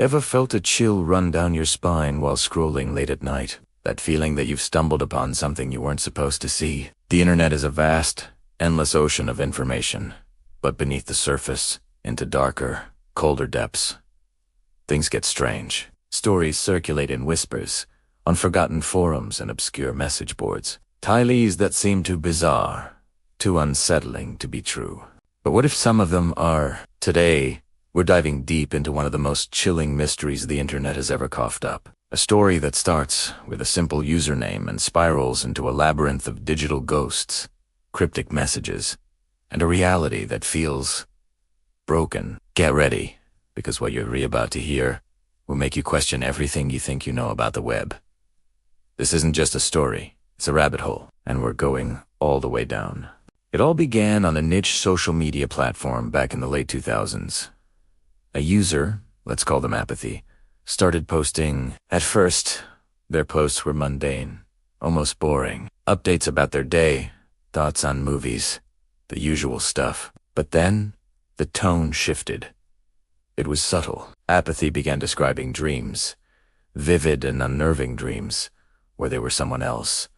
Ever felt a chill run down your spine while scrolling late at night? That feeling that you've stumbled upon something you weren't supposed to see? The internet is a vast, endless ocean of information, but beneath the surface, into darker, colder depths, things get strange. Stories circulate in whispers, on forgotten forums and obscure message boards. Tales that seem too bizarre, too unsettling to be true. But what if some of them are? Today, we're diving deep into one of the most chilling mysteries the internet has ever coughed up. A story that starts with a simple username and spirals into a labyrinth of digital ghosts, cryptic messages, and a reality that feels broken. Get ready, because what you're about to hear will make you question everything you think you know about the web. This isn't just a story, it's a rabbit hole, and we're going all the way down. It all began on a niche social media platform back in the late 2000s. A user, let's call them Apathy, started posting. At first, their posts were mundane, almost boring. Updates about their day, thoughts on movies, the usual stuff. But then, the tone shifted. It was subtle. Apathy began describing dreams, vivid and unnerving dreams, where they were someone else,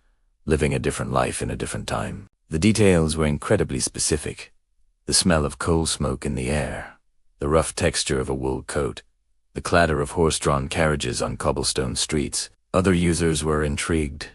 living a different life in a different time. The details were incredibly specific. The smell of coal smoke in the air, the rough texture of a wool coat, the clatter of horse-drawn carriages on cobblestone streets. Other users were intrigued,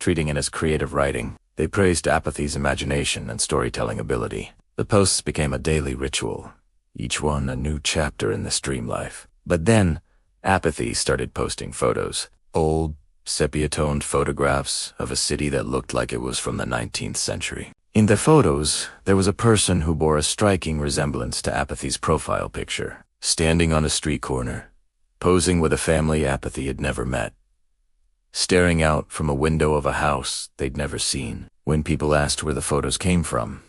treating it as creative writing. They praised Apathy's imagination and storytelling ability. The posts became a daily ritual, each one a new chapter in this dream life. But then, Apathy started posting photos. Old, sepia-toned photographs of a city that looked like it was from the 19th century. In the photos, there was a person who bore a striking resemblance to Apathy's profile picture, standing on a street corner, posing with a family Apathy had never met, staring out from a window of a house they'd never seen. When people asked where the photos came from,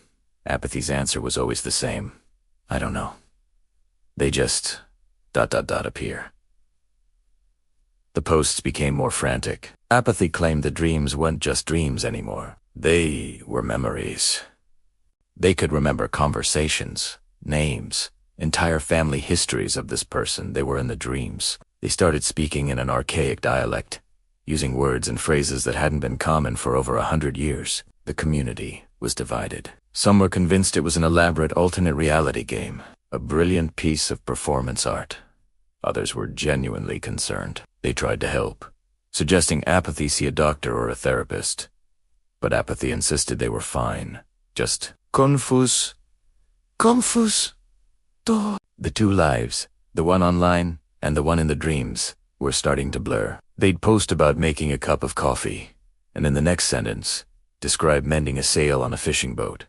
Apathy's answer was always the same: I don't know. They just ... appear. The posts became more frantic. Apathy claimed the dreams weren't just dreams anymore. They were memories. They could remember conversations, names, entire family histories of this person they were in the dreams. They started speaking in an archaic dialect, using words and phrases that hadn't been common for over 100 years. The community was divided. Some were convinced it was an elaborate alternate reality game, a brilliant piece of performance art. Others were genuinely concerned. They tried to help, suggesting Apathy see a doctor or a therapist. But Apathy insisted they were fine, just confused. The two lives, the one online and the one in the dreams, were starting to blur. They'd post about making a cup of coffee, and in the next sentence, describe mending a sail on a fishing boat.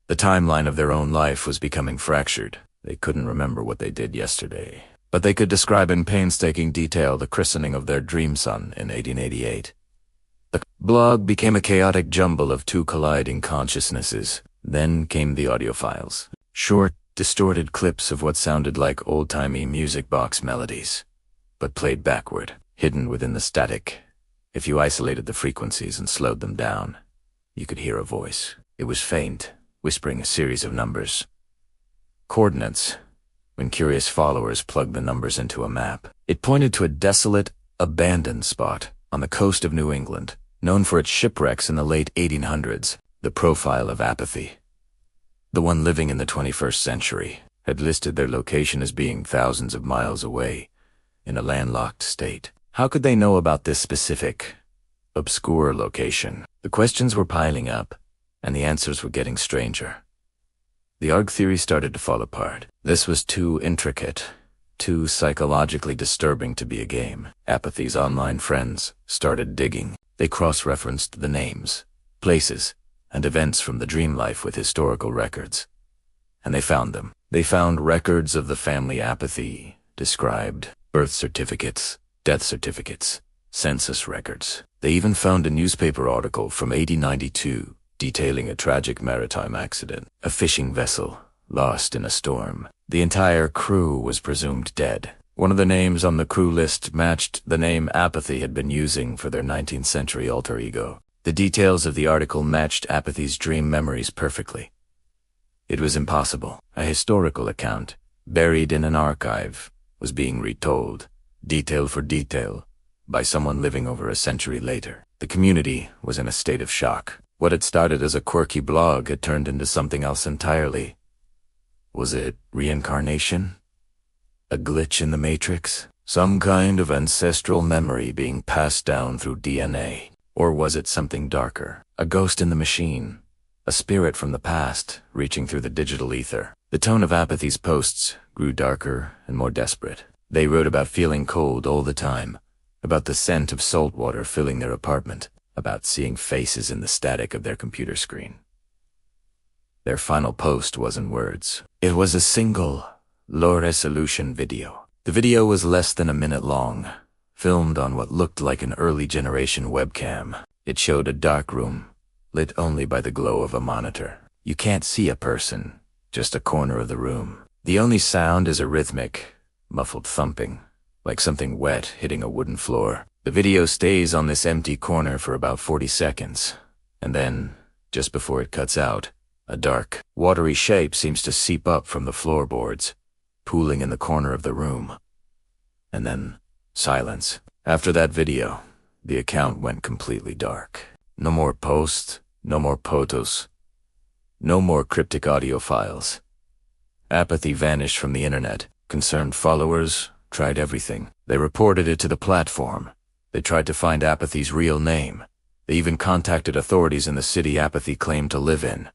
The timeline of their own life was becoming fractured. They couldn't remember what they did yesterday, but they could describe in painstaking detail the christening of their dream son in 1888. The blog became a chaotic jumble of two colliding consciousnesses. Then came the audio files. Short, distorted clips of what sounded like old-timey music box melodies, but played backward, hidden within the static. If you isolated the frequencies and slowed them down, you could hear a voice. It was faint, whispering a series of numbers. Coordinates, when curious followers plugged the numbers into a map. It pointed to a desolate, abandoned spot on the coast of New England, known for its shipwrecks in the late 1800s. The profile of Apathy, the one living in the 21st century, had listed their location as being thousands of miles away, in a landlocked state. How could they know about this specific, obscure location? The questions were piling up, and the answers were getting stranger. The ARG theory started to fall apart. This was too intricate, too psychologically disturbing to be a game. Apathy's online friends started digging. They cross-referenced the names, places, and events from the dream life with historical records. And they found them. They found records of the family Apathy described, birth certificates, death certificates, census records. They even found a newspaper article from 1892 detailing a tragic maritime accident, a fishing vessel lost in a storm. The entire crew was presumed dead. One of the names on the crew list matched the name Apathy had been using for their 19th century alter ego. The details of the article matched Apathy's dream memories perfectly. It was impossible. A historical account, buried in an archive, was being retold, detail for detail, by someone living over a century later. The community was in a state of shock. What had started as a quirky blog had turned into something else entirely. Was it reincarnation? A glitch in the Matrix? Some kind of ancestral memory being passed down through DNA? Or was it something darker? A ghost in the machine? A spirit from the past reaching through the digital ether? The tone of Apathy's posts grew darker and more desperate. They wrote about feeling cold all the time, about the scent of salt water filling their apartment, about seeing faces in the static of their computer screen. Their final post wasn't words. It was a single, low-resolution video. The video was less than a minute long, filmed on what looked like an early-generation webcam. It showed a dark room, lit only by the glow of a monitor. You can't see a person, just a corner of the room. The only sound is a rhythmic, muffled thumping, like something wet hitting a wooden floor. The video stays on this empty corner for about 40 seconds, and then, just before it cuts out, a dark, watery shape seems to seep up from the floorboards, pooling in the corner of the room. And then, silence. After that video, the account went completely dark. No more posts, no more photos, no more cryptic audio files. Apathy vanished from the internet. Concerned followers tried everything. They reported it to the platform. They tried to find Apathy's real name. They even contacted authorities in the city Apathy claimed to live in.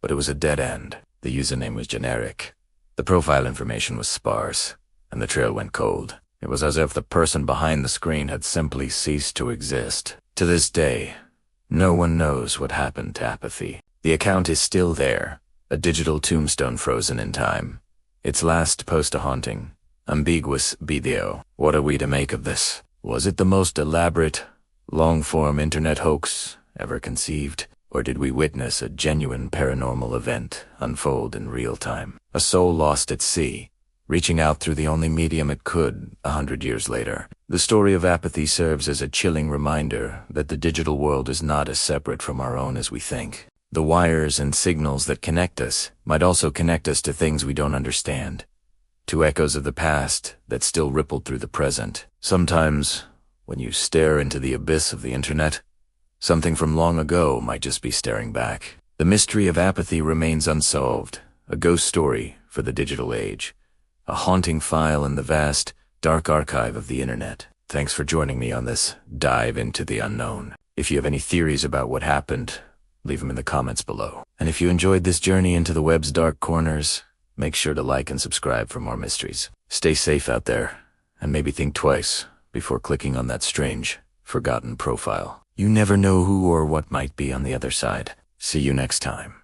But it was a dead end. The username was generic. The profile information was sparse, and the trail went cold. It was as if the person behind the screen had simply ceased to exist. To this day, no one knows what happened to Apathy. The account is still there, a digital tombstone frozen in time. Its last post a haunting, ambiguous video. What are we to make of this? Was it the most elaborate, long-form internet hoax ever conceived? Or did we witness a genuine paranormal event unfold in real time? A soul lost at sea, reaching out through the only medium it could 100 years later. The story of Apathy serves as a chilling reminder that the digital world is not as separate from our own as we think. The wires and signals that connect us might also connect us to things we don't understand, to echoes of the past that still rippled through the present. Sometimes, when you stare into the abyss of the internet, something from long ago might just be staring back. The mystery of Apathy remains unsolved, a ghost story for the digital age, a haunting file in the vast, dark archive of the internet. Thanks for joining me on this dive into the unknown. If you have any theories about what happened, leave them in the comments below. And if you enjoyed this journey into the web's dark corners, make sure to like and subscribe for more mysteries. Stay safe out there, and maybe think twice before clicking on that strange, forgotten profile. You never know who or what might be on the other side. See you next time.